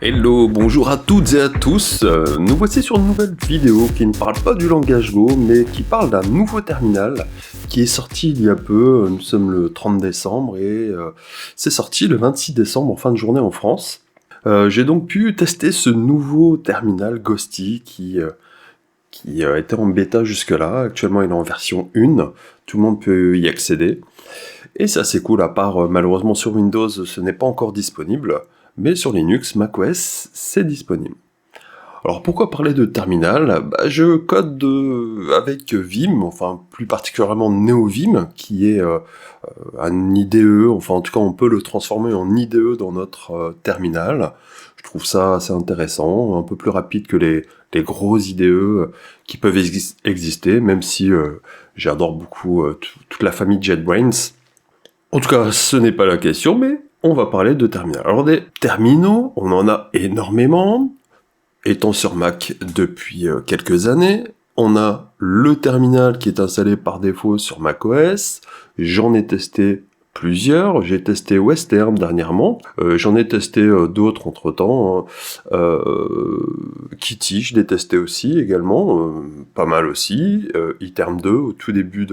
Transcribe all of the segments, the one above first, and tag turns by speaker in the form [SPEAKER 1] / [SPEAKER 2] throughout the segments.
[SPEAKER 1] Hello, bonjour à toutes et à tous. Nous voici sur une nouvelle vidéo qui ne parle pas du langage Go, mais qui parle d'un nouveau terminal qui est sorti il y a peu. Nous sommes le 30 décembre et c'est sorti le 26 décembre en fin de journée en France. J'ai donc pu tester ce nouveau terminal Ghosty qui était en bêta jusque-là. Actuellement, il est en version 1. Tout le monde peut y accéder. Et c'est assez cool, à part malheureusement sur Windows, ce n'est pas encore disponible. Mais sur Linux, macOS, c'est disponible. Alors pourquoi parler de terminal ? Je code avec Vim, enfin plus particulièrement NeoVim, qui est un IDE, enfin en tout cas on peut le transformer en IDE dans notre terminal. Je trouve ça assez intéressant, un peu plus rapide que les gros IDE qui peuvent exister, même si j'adore beaucoup toute la famille JetBrains. En tout cas, ce n'est pas la question, mais on va parler de terminal. Alors des terminaux, on en a énormément. Étant sur Mac depuis quelques années, on a le terminal qui est installé par défaut sur macOS. J'en ai testé plusieurs. J'ai testé Western dernièrement. J'en ai testé d'autres entre-temps. Kitty, je l'ai testé aussi également. Pas mal aussi. iTerm 2, au tout début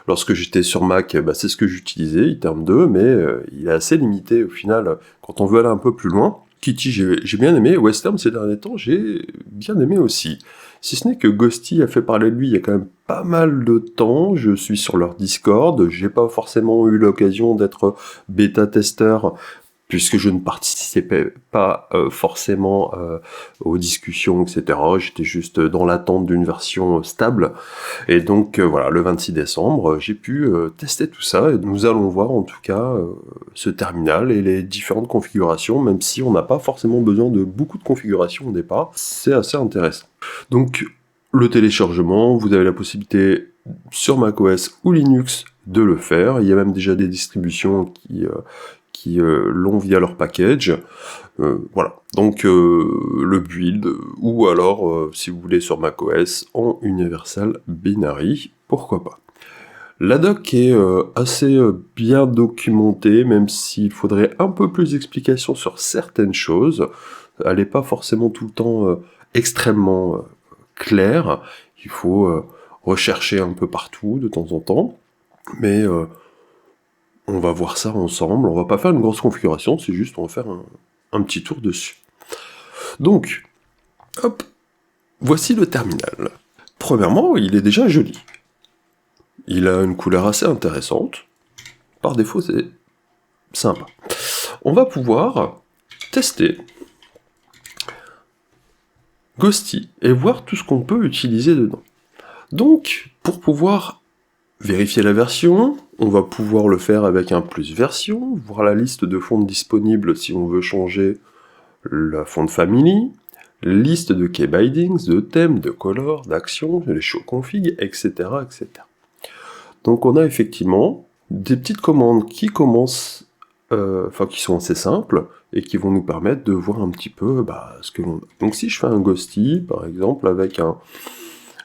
[SPEAKER 1] lorsque j'étais sur Mac, c'est ce que j'utilisais, iTerm 2, mais il est assez limité au final quand on veut aller un peu plus loin. Kitty, j'ai bien aimé. Western, ces derniers temps, j'ai bien aimé aussi. Si ce n'est que Ghosty a fait parler de lui il y a quand même pas mal de temps. Je suis sur leur Discord. J'ai pas forcément eu l'occasion d'être bêta-testeur, puisque je ne participais pas forcément aux discussions, etc. J'étais juste dans l'attente d'une version stable. Et donc voilà, le 26 décembre, j'ai pu tester tout ça, et nous allons voir en tout cas ce terminal et les différentes configurations, même si on n'a pas forcément besoin de beaucoup de configurations au départ. C'est assez intéressant. Donc le téléchargement, vous avez la possibilité sur macOS ou Linux de le faire. Il y a même déjà des distributions qui l'ont via leur package. Voilà, donc le build, ou alors, si vous voulez sur macOS, en Universal Binary, pourquoi pas. La doc est assez bien documentée, même s'il faudrait un peu plus d'explications sur certaines choses. Elle n'est pas forcément tout le temps extrêmement claire. Il faut rechercher un peu partout de temps en temps, mais on va voir ça ensemble. On va pas faire une grosse configuration, c'est juste on va faire un petit tour dessus. Donc, hop, voici le terminal. Premièrement, il est déjà joli. Il a une couleur assez intéressante. Par défaut, c'est sympa. On va pouvoir tester Ghosty et voir tout ce qu'on peut utiliser dedans. Donc, pour pouvoir vérifier la version, on va pouvoir le faire avec un plus version, voir la liste de fonds disponibles si on veut changer la font family, liste de key bindings, de thèmes, de colors, d'actions, les show config, etc., etc. Donc on a effectivement des petites commandes qui commencent, qui sont assez simples, et qui vont nous permettre de voir un petit peu ce que l'on a. Donc si je fais un Ghosty, par exemple, avec un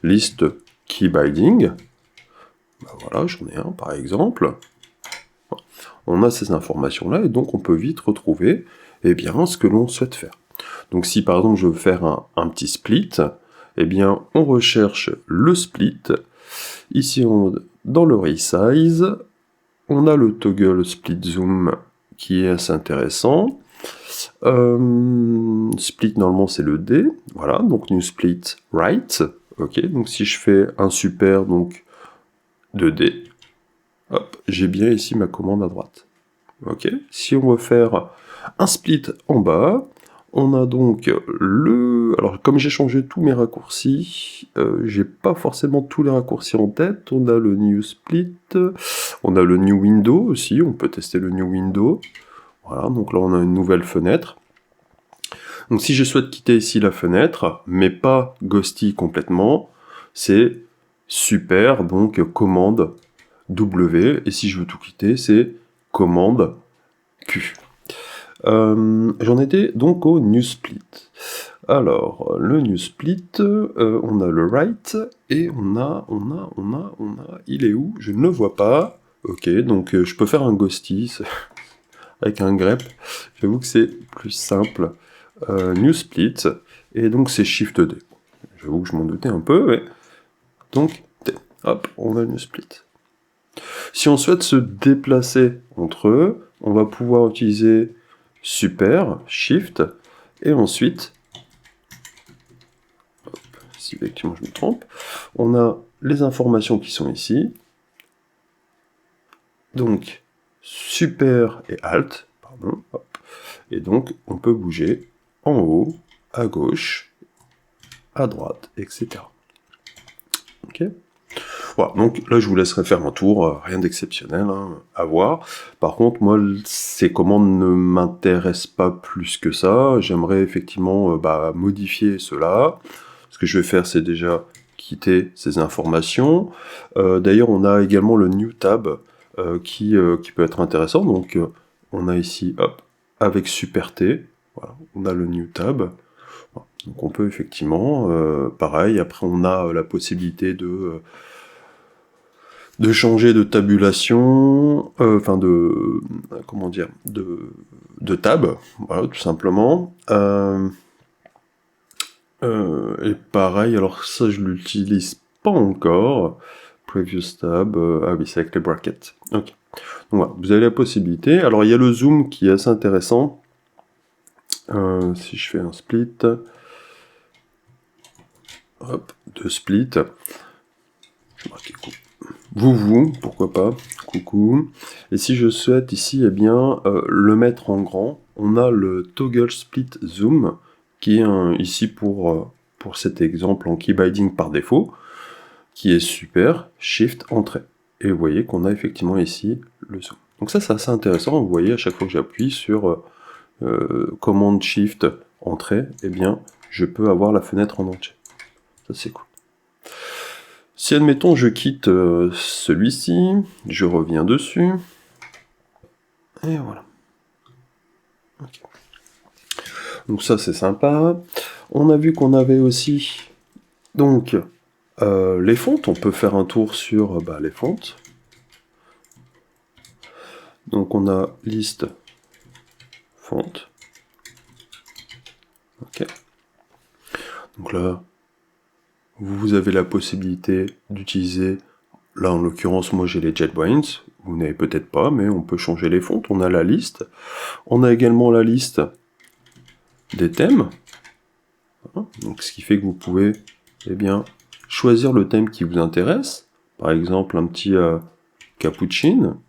[SPEAKER 1] liste key binding, voilà, j'en ai un par exemple, on a ces informations-là, et donc on peut vite retrouver ce que l'on souhaite faire. Donc si par exemple je veux faire un petit split, on recherche le split. Ici dans le resize, on a le toggle split zoom qui est assez intéressant. Split normalement c'est le D, voilà, donc new split right. Ok, donc si je fais un super donc 2D, hop, j'ai bien ici ma commande à droite. Ok, si on veut faire un split en bas, on a donc alors comme j'ai changé tous mes raccourcis, j'ai pas forcément tous les raccourcis en tête. On a le new split, on a le new window aussi, on peut tester le new window. Voilà, donc là on a une nouvelle fenêtre. Donc si je souhaite quitter ici la fenêtre, mais pas Ghosty complètement, c'est super, donc commande W, et si je veux tout quitter, c'est commande Q. J'en étais donc au new split. Alors, le new split, on a le right, et on a, il est où ? Je ne le vois pas. Ok, donc je peux faire un Ghosty avec un grep. J'avoue que c'est plus simple. New Split, et donc c'est Shift D. J'avoue que je m'en doutais un peu, mais donc D. Hop, on a New Split. Si on souhaite se déplacer entre eux, on va pouvoir utiliser Super, Shift, et ensuite, hop, si effectivement je me trompe, on a les informations qui sont ici, donc Super et Alt, pardon, hop, et donc on peut bouger en haut, à gauche, à droite, etc. Ok. Voilà, donc là je vous laisserai faire un tour, rien d'exceptionnel à voir. Par contre, moi, ces commandes ne m'intéressent pas plus que ça. J'aimerais effectivement modifier cela. Ce que je vais faire, c'est déjà quitter ces informations. D'ailleurs, on a également le New Tab qui peut être intéressant. Donc, on a ici, hop, avec Super T, voilà, on a le New Tab. Donc on peut effectivement, pareil, après on a la possibilité de changer de tabulation, comment dire, de tab, voilà, tout simplement. Et pareil, alors ça je l'utilise pas encore. Previous tab, ah oui, c'est avec les brackets. Ok. Donc voilà, vous avez la possibilité. Alors il y a le zoom qui est assez intéressant. Si je fais un split, hop, de split, je vais marquer vous, pourquoi pas, coucou. Et si je souhaite ici, eh bien, le mettre en grand, on a le Toggle Split Zoom, qui est ici pour cet exemple en key binding par défaut, qui est super, Shift, Entrée. Et vous voyez qu'on a effectivement ici le zoom. Donc ça, c'est assez intéressant, vous voyez, à chaque fois que j'appuie sur commande Shift, Entrée, eh bien, je peux avoir la fenêtre en entier. Ça, c'est cool. Si, admettons, je quitte celui-ci, je reviens dessus, et voilà. Okay. Donc ça, c'est sympa. On a vu qu'on avait aussi, donc, les fontes. On peut faire un tour sur les fontes. Donc on a liste, fonte. Ok. Donc là, vous avez la possibilité d'utiliser, là en l'occurrence moi j'ai les JetBrains, vous n'avez peut-être pas, mais on peut changer les fontes. On a la liste, on a également la liste des thèmes, donc ce qui fait que vous pouvez choisir le thème qui vous intéresse, par exemple un petit cappuccino,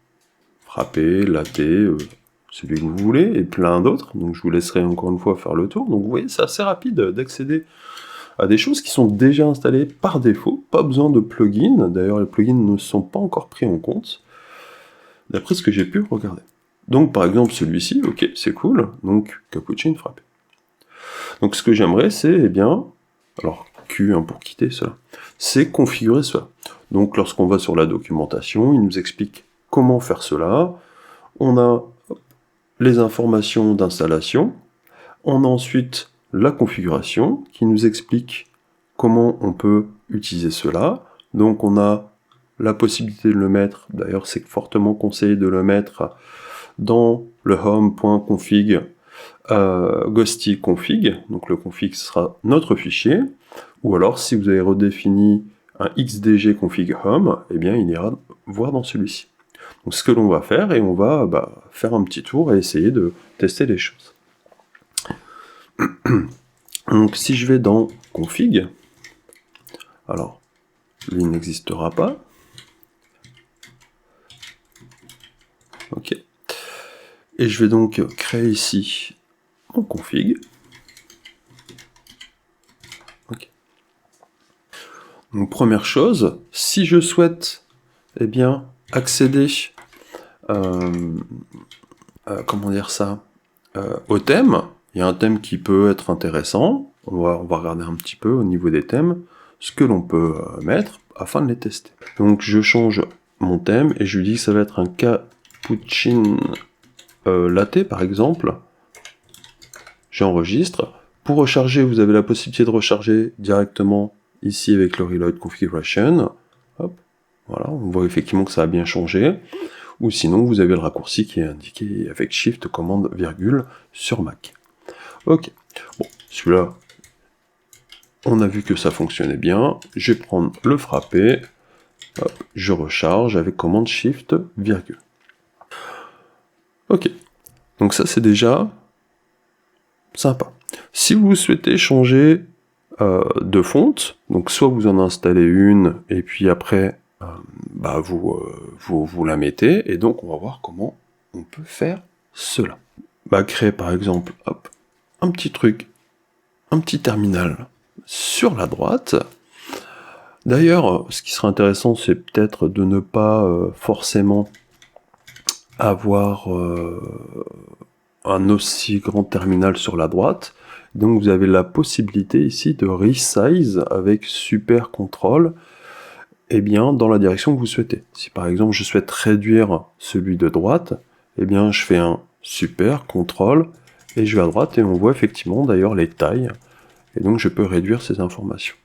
[SPEAKER 1] frappé, latte, celui que vous voulez, et plein d'autres, donc je vous laisserai encore une fois faire le tour. Donc vous voyez, c'est assez rapide d'accéder à des choses qui sont déjà installées par défaut, pas besoin de plugins, d'ailleurs les plugins ne sont pas encore pris en compte, d'après ce que j'ai pu regarder. Donc par exemple celui-ci, ok, c'est cool, donc cappuccino frappé. Donc ce que j'aimerais c'est, alors Q pour quitter cela, c'est configurer cela. Donc lorsqu'on va sur la documentation, il nous explique comment faire cela, on a les informations d'installation, on a ensuite la configuration qui nous explique comment on peut utiliser cela. Donc on a la possibilité de le mettre, d'ailleurs c'est fortement conseillé de le mettre dans le home.config ghosty config, donc le config sera notre fichier, ou alors si vous avez redéfini un xdg config home, eh bien il ira voir dans celui-ci. Donc ce que l'on va faire, et on va faire un petit tour et essayer de tester les choses. Donc si je vais dans config, alors lui n'existera pas. Ok. Et je vais donc créer ici mon config. Ok. Donc première chose, si je souhaite accéder comment dire ça, au thème, il y a un thème qui peut être intéressant, on va regarder un petit peu au niveau des thèmes, ce que l'on peut mettre afin de les tester. Donc je change mon thème et je lui dis que ça va être un cappuccino latte par exemple. J'enregistre. Pour recharger, vous avez la possibilité de recharger directement ici avec le Reload Configuration. Hop, voilà, on voit effectivement que ça a bien changé. Ou sinon, vous avez le raccourci qui est indiqué avec Shift, commande, virgule sur Mac. Ok, Bon, celui-là, on a vu que ça fonctionnait bien. Je vais prendre le frappé. Hop, je recharge avec commande Shift, virgule. Ok, donc ça c'est déjà sympa. Si vous souhaitez changer de fonte, donc soit vous en installez une, et puis après, vous la mettez, et donc on va voir comment on peut faire cela. Créer par exemple, hop, un petit truc, un petit terminal sur la droite. D'ailleurs, ce qui serait intéressant, c'est peut-être de ne pas forcément avoir un aussi grand terminal sur la droite. Donc vous avez la possibilité ici de resize avec super contrôle, et bien dans la direction que vous souhaitez. Si par exemple je souhaite réduire celui de droite, et bien je fais un super contrôle et je vais à droite et on voit effectivement d'ailleurs les tailles, et donc je peux réduire ces informations.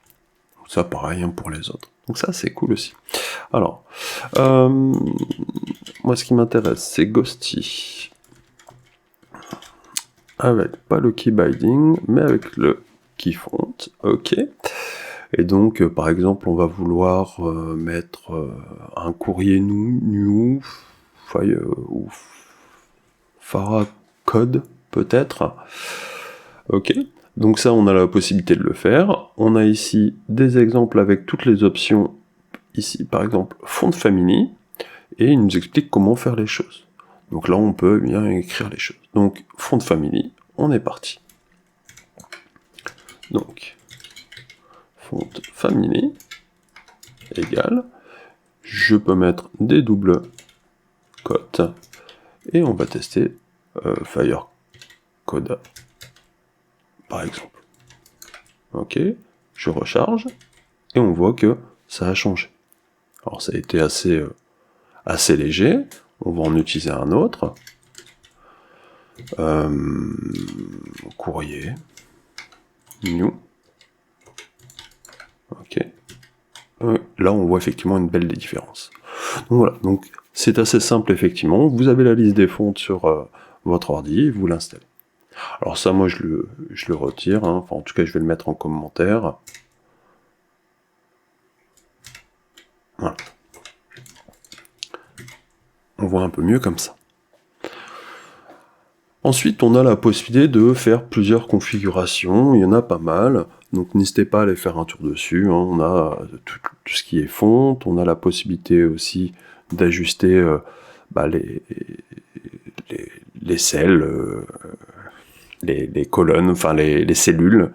[SPEAKER 1] Donc ça pareil pour les autres. Donc ça c'est cool aussi. Alors, moi ce qui m'intéresse c'est Ghosty. Avec pas le key binding, mais avec le key font, ok. Et donc, par exemple, on va vouloir mettre un courrier new, ou Farah code, peut-être. Ok, donc ça, on a la possibilité de le faire. On a ici des exemples avec toutes les options. Ici, par exemple, font family, et il nous explique comment faire les choses. Donc là, on peut bien écrire les choses. Donc, font family, on est parti. Donc, font family égale, je peux mettre des doubles cotes, et on va tester Firecode, par exemple. Ok, je recharge, et on voit que ça a changé. Alors ça a été assez léger, on va en utiliser un autre. Courrier, new, ok. Là on voit effectivement une belle différence. Donc voilà, donc c'est assez simple effectivement, vous avez la liste des fontes sur votre ordi, vous l'installez. Alors ça moi je le retire, enfin en tout cas je vais le mettre en commentaire. Voilà. On voit un peu mieux comme ça. Ensuite, on a la possibilité de faire plusieurs configurations, il y en a pas mal, donc n'hésitez pas à aller faire un tour dessus, on a tout ce qui est fonte, on a la possibilité aussi d'ajuster les cells, les colonnes, enfin les cellules.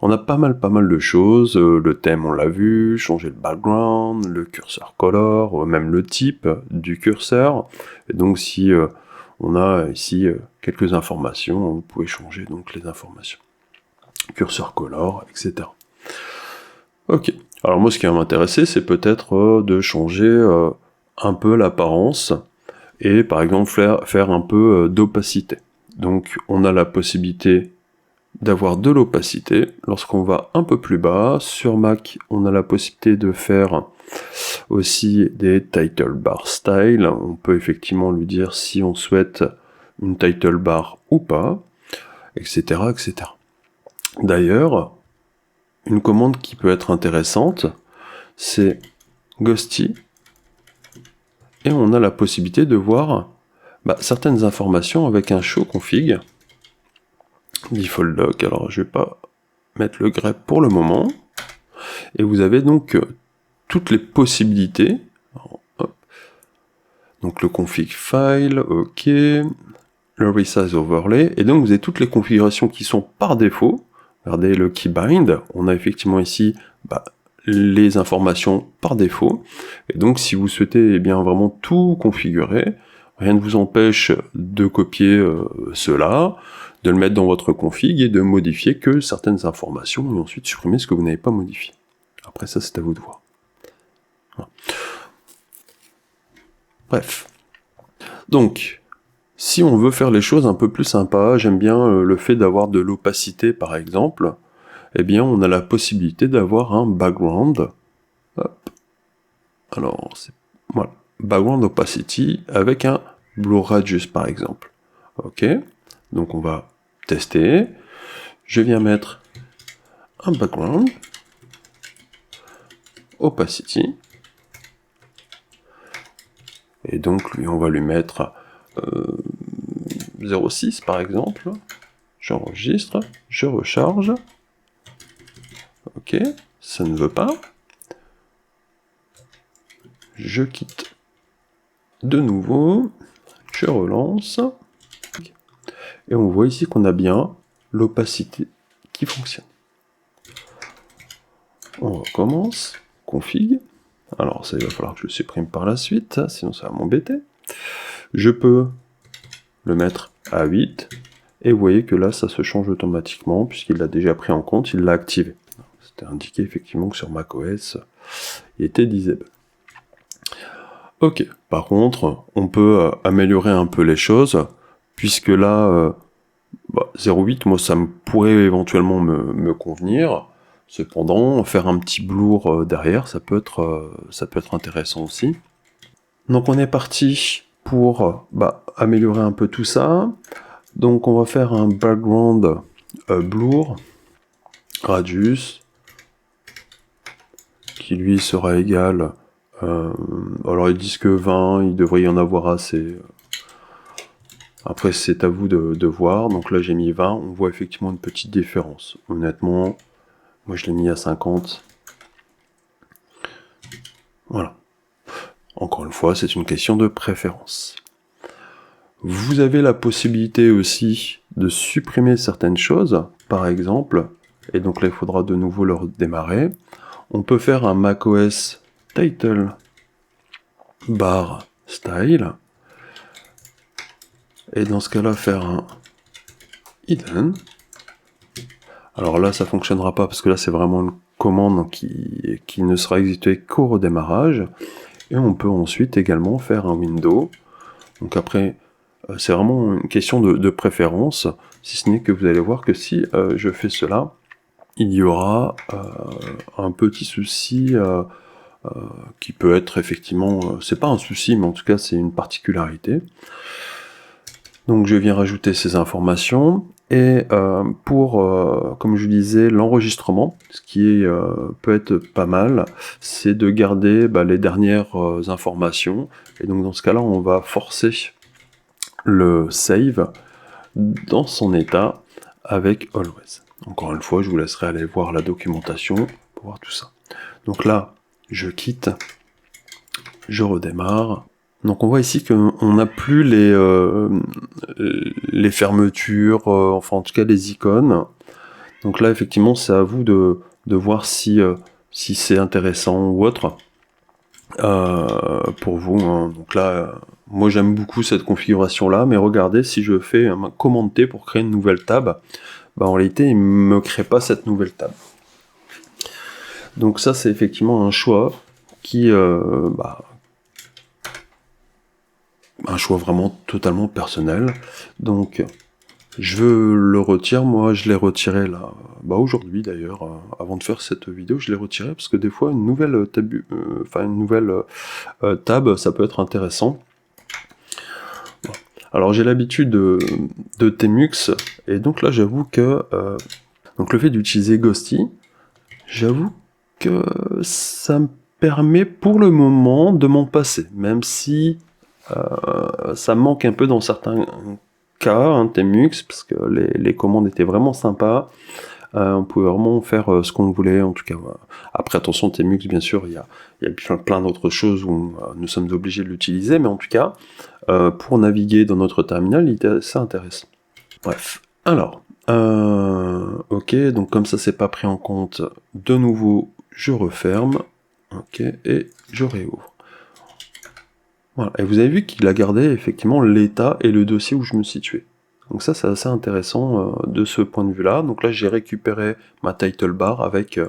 [SPEAKER 1] On a pas mal de choses, le thème on l'a vu, changer le background, le curseur color, même le type du curseur, et donc si on a ici quelques informations, vous pouvez changer donc les informations. Curseur color, etc. Ok, alors moi ce qui va m'intéresser c'est peut-être de changer un peu l'apparence, et par exemple faire un peu d'opacité. Donc on a la possibilité d'avoir de l'opacité. Lorsqu'on va un peu plus bas, sur Mac, on a la possibilité de faire aussi des title bar style. On peut effectivement lui dire si on souhaite une title bar ou pas, etc., etc. D'ailleurs, une commande qui peut être intéressante, c'est Ghosty, et on a la possibilité de voir certaines informations avec un show config. Default doc, alors je vais pas mettre le grep pour le moment, et vous avez donc toutes les possibilités. Alors, hop. Donc le config file, ok, le resize overlay, et donc vous avez toutes les configurations qui sont par défaut. Regardez le keybind, on a effectivement ici les informations par défaut, et donc si vous souhaitez bien vraiment tout configurer, rien ne vous empêche de copier cela, de le mettre dans votre config et de modifier que certaines informations et ensuite supprimer ce que vous n'avez pas modifié. Après ça c'est à vous de voir. Voilà. Bref. Donc, si on veut faire les choses un peu plus sympas, j'aime bien le fait d'avoir de l'opacité par exemple, eh bien on a la possibilité d'avoir un background. Hop. Alors, voilà. Background opacity avec un blue radius par exemple. Ok. Donc on va tester. je viens mettre un background, opacity, et donc lui on va lui mettre 0,6 par exemple. J'enregistre, je recharge. Ok, ça ne veut pas. Je quitte de nouveau, je relance. Et on voit ici qu'on a bien l'opacité qui fonctionne. On recommence, config. Alors ça, il va falloir que je le supprime par la suite, sinon ça va m'embêter. Je peux le mettre à 8, et vous voyez que là, ça se change automatiquement, puisqu'il l'a déjà pris en compte, il l'a activé. C'était indiqué effectivement que sur macOS, il était disable. Ok, par contre, on peut améliorer un peu les choses, puisque là, 0,8, moi ça me pourrait éventuellement me convenir. Cependant, faire un petit blur derrière, ça peut être intéressant aussi. Donc on est parti pour améliorer un peu tout ça. Donc on va faire un background blur radius qui lui sera égal. Alors ils disent que 20, il devrait y en avoir assez. Après c'est à vous de voir. Donc là j'ai mis 20, on voit effectivement une petite différence. Honnêtement, moi je l'ai mis à 50. Voilà. Encore une fois, c'est une question de préférence. Vous avez la possibilité aussi de supprimer certaines choses, par exemple, et donc là il faudra de nouveau le redémarrer. On peut faire un macOS title bar style, et dans ce cas-là faire un hidden. Alors là ça fonctionnera pas parce que là c'est vraiment une commande qui ne sera exécutée qu'au redémarrage. Et on peut ensuite également faire un window. Donc après, c'est vraiment une question de préférence, si ce n'est que vous allez voir que si je fais cela, il y aura un petit souci qui peut être effectivement, c'est pas un souci, mais en tout cas c'est une particularité. Donc je viens rajouter ces informations, et pour, comme je disais, l'enregistrement, ce qui peut être pas mal, c'est de garder les dernières informations, et donc dans ce cas-là, on va forcer le save dans son état avec Always. Encore une fois, je vous laisserai aller voir la documentation pour voir tout ça. Donc là, je quitte, je redémarre. Donc on voit ici qu'on n'a plus les fermetures, enfin en tout cas les icônes. Donc là effectivement c'est à vous de voir si c'est intéressant ou autre pour vous. Hein. Donc là, moi j'aime beaucoup cette configuration là, mais regardez, si je fais un commande T pour créer une nouvelle tab, en réalité il ne me crée pas cette nouvelle tab. Donc ça c'est effectivement un choix qui un choix vraiment totalement personnel. Donc je le retire, moi je l'ai retiré là, aujourd'hui d'ailleurs, avant de faire cette vidéo, je l'ai retiré parce que des fois une nouvelle tab, ça peut être intéressant. Bon. Alors j'ai l'habitude de Tmux, et donc là j'avoue que donc le fait d'utiliser Ghosty, j'avoue que ça me permet pour le moment de m'en passer, même si ça manque un peu dans certains cas, Tmux, parce que les commandes étaient vraiment sympas. On pouvait vraiment faire ce qu'on voulait, en tout cas. Après, attention, Tmux, bien sûr, il y a plein d'autres choses où nous sommes obligés de l'utiliser, mais en tout cas, pour naviguer dans notre terminal, il était assez intéressant. Bref, alors, ok, donc comme ça, c'est pas pris en compte, de nouveau, je referme, ok, et je réouvre. Voilà. Et vous avez vu qu'il a gardé effectivement l'état et le dossier où je me situais. Donc ça c'est assez intéressant de ce point de vue là. Donc là j'ai récupéré ma title bar avec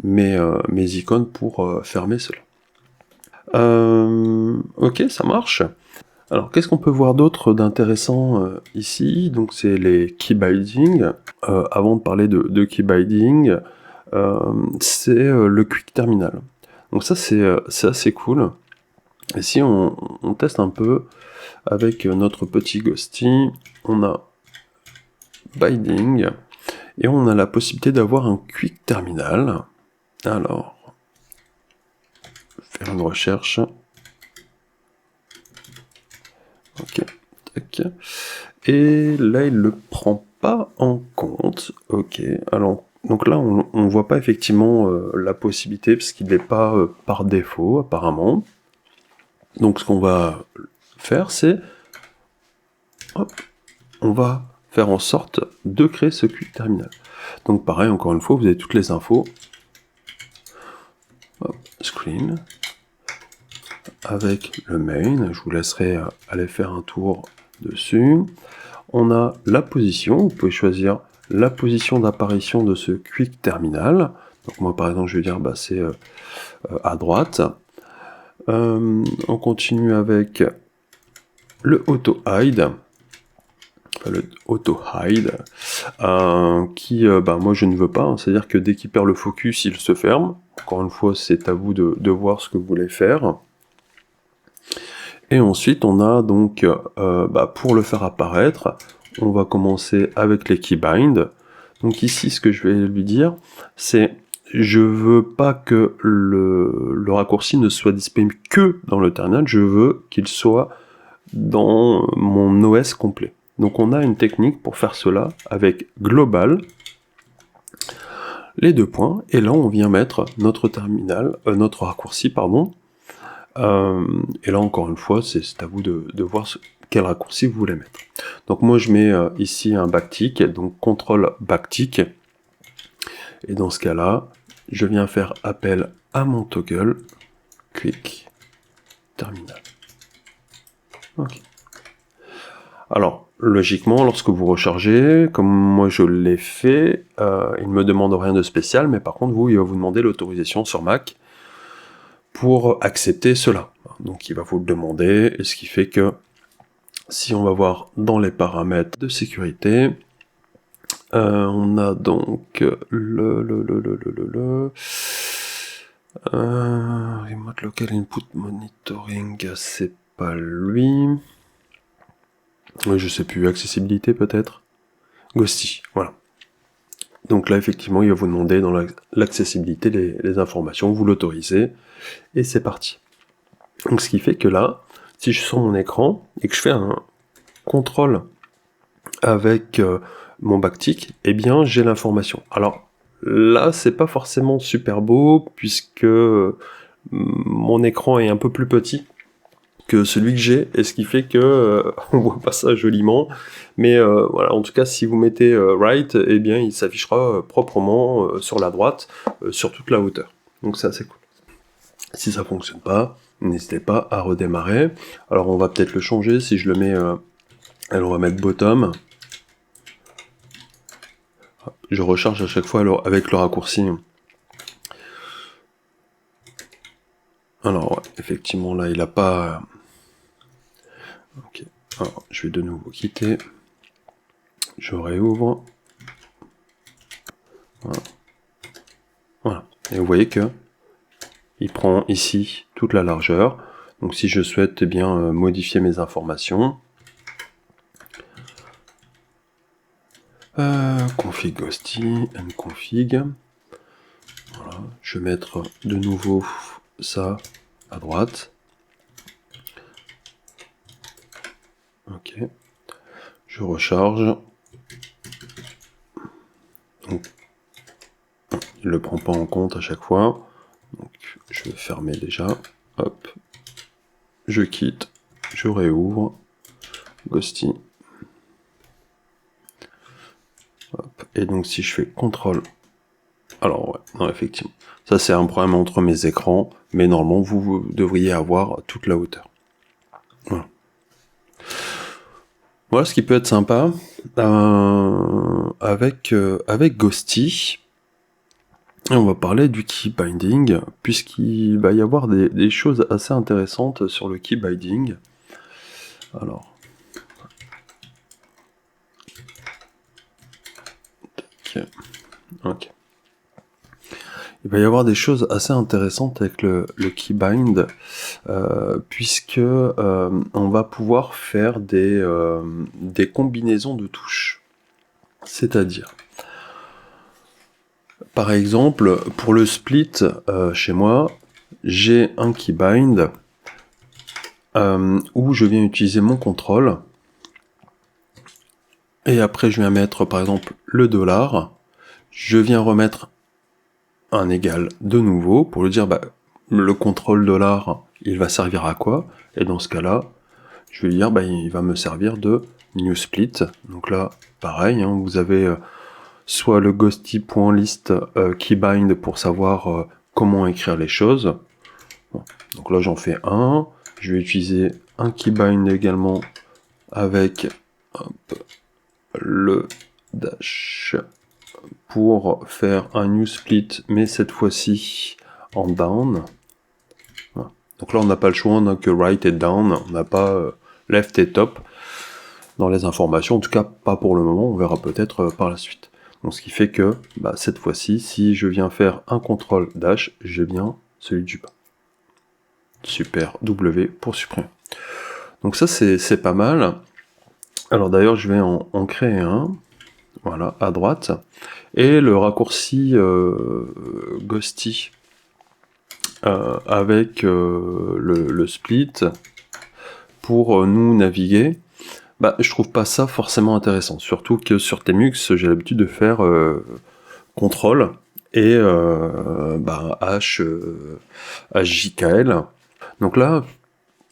[SPEAKER 1] mes icônes pour fermer cela. Ok, ça marche. Alors qu'est-ce qu'on peut voir d'autre d'intéressant ici? Donc c'est les key binding. Avant de parler de key binding, c'est le quick terminal. Donc ça c'est assez cool. Et si on teste un peu avec notre petit Ghosty, on a binding, Et on a la possibilité d'avoir un quick terminal. Alors, faire une recherche. Ok, tac. Et là, il le prend pas en compte. Ok, alors, donc là, on voit pas effectivement la possibilité, parce qu'il n'est pas par défaut, apparemment. Donc, ce qu'on va faire, c'est... Hop, on va faire en sorte de créer ce quick terminal. Donc, pareil, encore une fois, vous avez toutes les infos. Hop, screen. Avec le main, je vous laisserai aller faire un tour dessus. On a la position, vous pouvez choisir la position d'apparition de ce quick terminal. Donc moi par exemple je vais dire c'est à droite. On continue avec le auto hide. Le auto hide qui moi je ne veux pas, c'est-à-dire que dès qu'il perd le focus il se ferme. Encore une fois c'est à vous de voir ce que vous voulez faire. Et ensuite, on a donc, pour le faire apparaître, on va commencer avec les keybind. Donc ici, ce que je vais lui dire, c'est je veux pas que le raccourci ne soit disponible que dans le terminal, je veux qu'il soit dans mon OS complet. Donc on a une technique pour faire cela avec global, les deux points, et là on vient mettre notre terminal, notre raccourci, pardon. Et là encore une fois, c'est à vous de voir quel raccourci vous voulez mettre. Donc moi je mets ici un backtick, donc CTRL backtick. Et dans ce cas-là, je viens faire appel à mon toggle quick terminal. Ok. Alors, logiquement, lorsque vous rechargez, comme moi je l'ai fait, il ne me demande rien de spécial, mais par contre, il va vous demander l'autorisation sur Mac pour accepter cela. Donc il va vous le demander, et ce qui fait que si on va voir dans les paramètres de sécurité, on a donc Remote Local Input Monitoring, c'est pas lui. Oui, je sais plus, accessibilité peut-être. Ghosty, voilà. Donc là, effectivement, il va vous demander dans l'accessibilité les informations, vous l'autorisez, et c'est parti. Donc ce qui fait que là, si je suis sur mon écran, et que je fais un contrôle avec mon backtick, eh bien j'ai l'information. Alors là, c'est pas forcément super beau, puisque mon écran est un peu plus petit que celui que j'ai, et ce qui fait que on voit pas ça joliment, mais voilà, en tout cas si vous mettez right, eh bien il s'affichera proprement sur la droite, sur toute la hauteur. Donc ça c'est cool. Si ça fonctionne pas, n'hésitez pas à redémarrer. Alors on va peut-être le changer, si je le mets, alors on va mettre bottom. Je recharge à chaque fois alors, avec le raccourci. Alors ouais, effectivement là il a pas... Ok, alors je vais de nouveau quitter. Je réouvre. Voilà. Voilà. Et vous voyez que il prend ici toute la largeur. Donc si je souhaite modifier mes informations, config ghosty, mconfig. Voilà. Je vais mettre de nouveau ça à droite. Ok. Je recharge. Donc, il ne le prend pas en compte à chaque fois. Donc, je vais fermer déjà. Hop. Je quitte. Je réouvre. Ghosty. Hop. Et donc, si je fais CTRL. Alors, ouais, non, effectivement. Ça, c'est un problème entre mes écrans. Mais normalement, vous devriez avoir toute la hauteur. Voilà. Voilà ce qui peut être sympa avec Ghosty. Et on va parler du key binding, puisqu'il va y avoir des choses assez intéressantes sur le key binding. Alors, ok. Il va y avoir des choses assez intéressantes avec le keybind, puisque on va pouvoir faire des combinaisons de touches. C'est-à-dire, Par exemple, pour le split, chez moi, j'ai un keybind où je viens utiliser mon contrôle. Et après, je viens mettre, par exemple, le $. Je viens remettre un égal de nouveau pour lui dire, bah, le contrôle $, il va servir à quoi? Et dans ce cas-là, je vais lui dire, bah, il va me servir de new split. Donc là, pareil, hein, vous avez soit le ghosty.list keybind pour savoir comment écrire les choses. Bon. Donc là, j'en fais un. Je vais utiliser un keybind également avec le dash pour faire un new split, mais cette fois-ci en down. Voilà. Donc là, on n'a pas le choix, on n'a que right et down, on n'a pas left et top dans les informations, en tout cas pas pour le moment, on verra peut-être par la suite. Donc ce qui fait que bah, cette fois-ci, si je viens faire un contrôle dash, j'ai bien celui du bas. Super, W pour supprimer. Donc ça c'est pas mal. Alors d'ailleurs je vais en créer un, voilà, à droite, et le raccourci ghosty avec le split pour nous naviguer, bah, je trouve pas ça forcément intéressant, surtout que sur Tmux j'ai l'habitude de faire contrôle et HJKL. Donc là,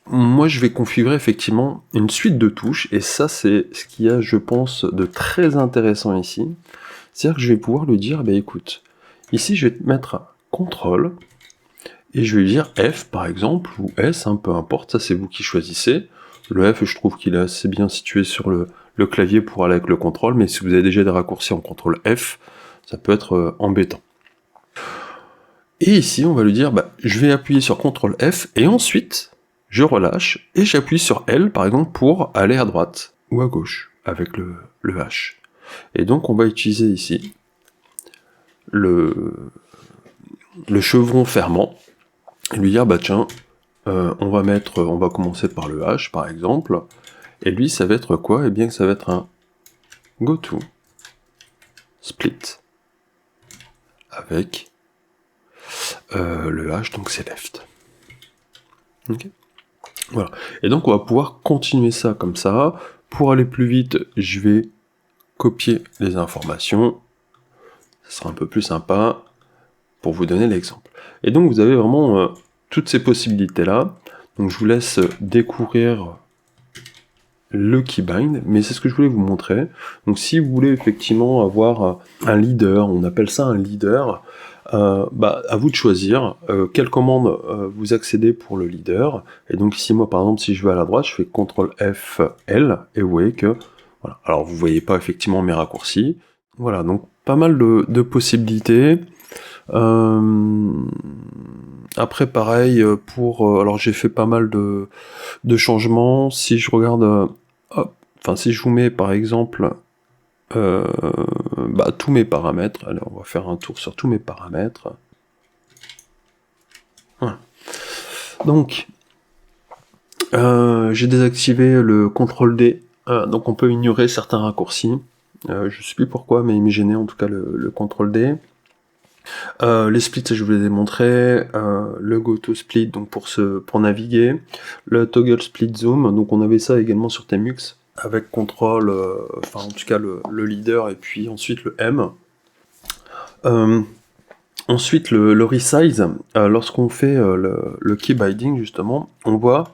[SPEAKER 1] moi je vais configurer effectivement une suite de touches, et ça c'est ce qu'il y a, je pense, de très intéressant ici. C'est-à-dire que je vais pouvoir lui dire, bah écoute, ici je vais te mettre CTRL, et je vais lui dire F par exemple, ou S, hein, peu importe, ça c'est vous qui choisissez. Le F, je trouve qu'il est assez bien situé sur le clavier pour aller avec le contrôle, mais si vous avez déjà des raccourcis en CTRL F, ça peut être embêtant. Et ici, on va lui dire, bah, je vais appuyer sur CTRL F, et ensuite, je relâche, et j'appuie sur L, par exemple, pour aller à droite, ou à gauche, avec le H. Et donc, on va utiliser ici le chevron fermant, et lui dire, bah tiens, on va commencer par le H, par exemple, et lui, ça va être quoi? Eh bien, ça va être un goto split, avec le H, donc c'est left. Ok. Voilà. Et donc on va pouvoir continuer ça comme ça. Pour aller plus vite, je vais copier les informations. Ce sera un peu plus sympa pour vous donner l'exemple. Et donc vous avez vraiment toutes ces possibilités-là. Donc je vous laisse découvrir le keybind, mais c'est ce que je voulais vous montrer. Donc si vous voulez effectivement avoir un leader, on appelle ça un leader, à vous de choisir quelle commande vous accédez pour le leader. Et donc ici, moi par exemple, si je vais à la droite, je fais CTRL F L, et vous voyez que voilà. Alors vous voyez pas effectivement mes raccourcis. Voilà, donc pas mal de possibilités. Après pareil pour alors j'ai fait pas mal de changements. Si je regarde si je vous mets par exemple tous mes paramètres, allez, on va faire un tour sur tous mes paramètres. Voilà. Donc j'ai désactivé le CTRL D, donc on peut ignorer certains raccourcis. Je sais plus pourquoi, mais il me gênait en tout cas le CTRL D. Les splits, je vous les ai montrés, le GoToSplit, donc pour naviguer, le Toggle Split Zoom, donc on avait ça également sur Tmux, avec contrôle, en tout cas le leader, et puis ensuite le M. Ensuite le resize, lorsqu'on fait le key binding justement, on voit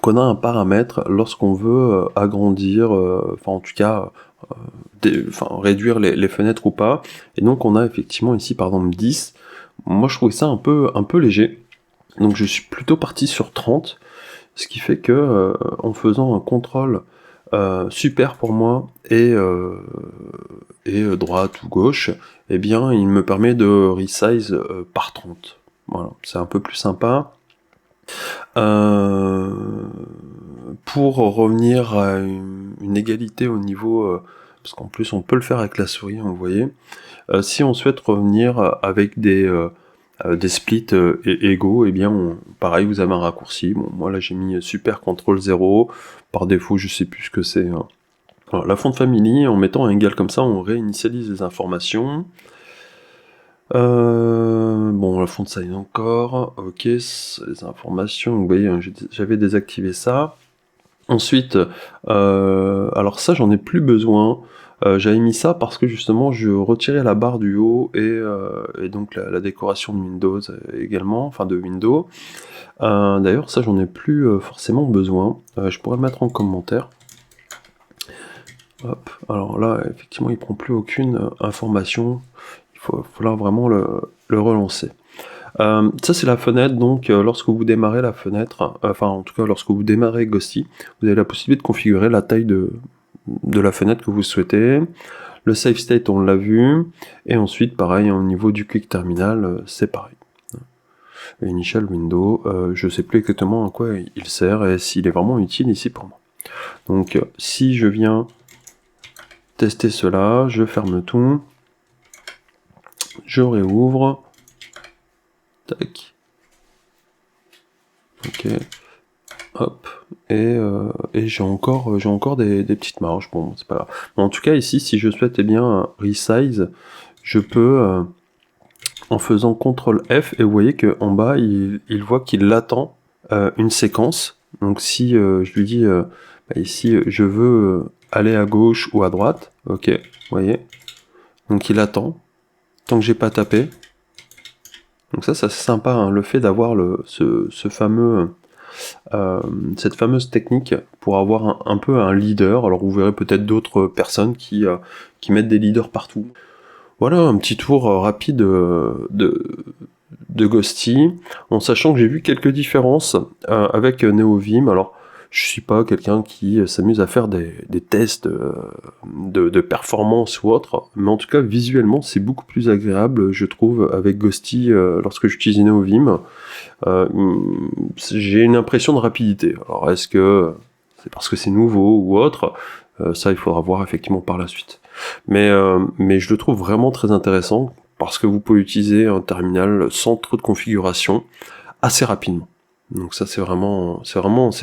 [SPEAKER 1] qu'on a un paramètre lorsqu'on veut agrandir, en tout cas réduire les fenêtres ou pas, et donc on a effectivement ici par exemple 10, moi je trouvais ça un peu léger, donc je suis plutôt parti sur 30, ce qui fait que en faisant un contrôle super pour moi et droite ou gauche, eh bien il me permet de resize par 30, voilà, c'est un peu plus sympa. Pour revenir à une égalité au niveau, parce qu'en plus on peut le faire avec la souris, vous voyez, si on souhaite revenir avec des splits égaux, et eh bien pareil, vous avez un raccourci. Bon, moi là j'ai mis super CTRL 0, par défaut je sais plus ce que c'est. Hein. Alors, la fonte family, en mettant un égal comme ça, on réinitialise les informations. Bon, la font size encore, ok, les informations, vous voyez, hein, j'avais désactivé ça. Ensuite, alors ça j'en ai plus besoin, j'avais mis ça parce que justement je retirais la barre du haut et donc la décoration de Windows également, enfin de Windows. D'ailleurs ça j'en ai plus forcément besoin, je pourrais le mettre en commentaire. Hop, alors là effectivement il prend plus aucune information, il faut falloir vraiment le relancer. Ça c'est la fenêtre, donc lorsque vous démarrez la fenêtre, enfin en tout cas lorsque vous démarrez Ghosty, vous avez la possibilité de configurer la taille de la fenêtre que vous souhaitez. Le save state on l'a vu, et ensuite pareil au niveau du quick terminal, c'est pareil. Initial window, je sais plus exactement à quoi il sert et s'il est vraiment utile ici pour moi. Donc si je viens tester cela, je ferme tout, je réouvre, tac, ok, hop, et j'ai encore des petites marges, bon c'est pas grave. Mais en tout cas ici, si je souhaite bien resize, je peux, en faisant CTRL F, et vous voyez qu'en bas, il voit qu'il attend une séquence. Donc si je lui dis, ici, je veux aller à gauche ou à droite, ok, vous voyez, donc il attend, tant que j'ai pas tapé. Donc ça c'est sympa, hein, le fait d'avoir ce fameux... cette fameuse technique pour avoir un peu un leader. Alors vous verrez peut-être d'autres personnes qui mettent des leaders partout. Voilà un petit tour rapide de Ghosty, en sachant que j'ai vu quelques différences avec NeoVim. Alors je suis pas quelqu'un qui s'amuse à faire des tests de performance ou autre, mais en tout cas visuellement c'est beaucoup plus agréable je trouve avec Ghosty lorsque j'utilise NeoVim. J'ai une impression de rapidité. Alors est-ce que c'est parce que c'est nouveau ou autre, ça il faudra voir effectivement par la suite. Mais je le trouve vraiment très intéressant parce que vous pouvez utiliser un terminal sans trop de configuration assez rapidement. Donc ça c'est vraiment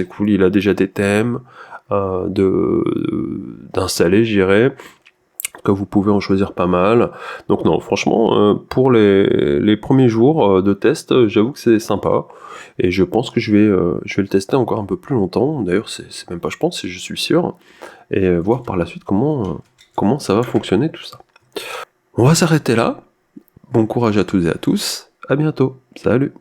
[SPEAKER 1] cool. Il a déjà des thèmes d'installer, je dirais, que vous pouvez en choisir pas mal. Donc non, franchement, pour les premiers jours de test, j'avoue que c'est sympa. Et je pense que je vais le tester encore un peu plus longtemps. D'ailleurs, c'est même pas je pense, c'est je suis sûr. Et voir par la suite comment ça va fonctionner tout ça. On va s'arrêter là. Bon courage à toutes et à tous. À bientôt. Salut.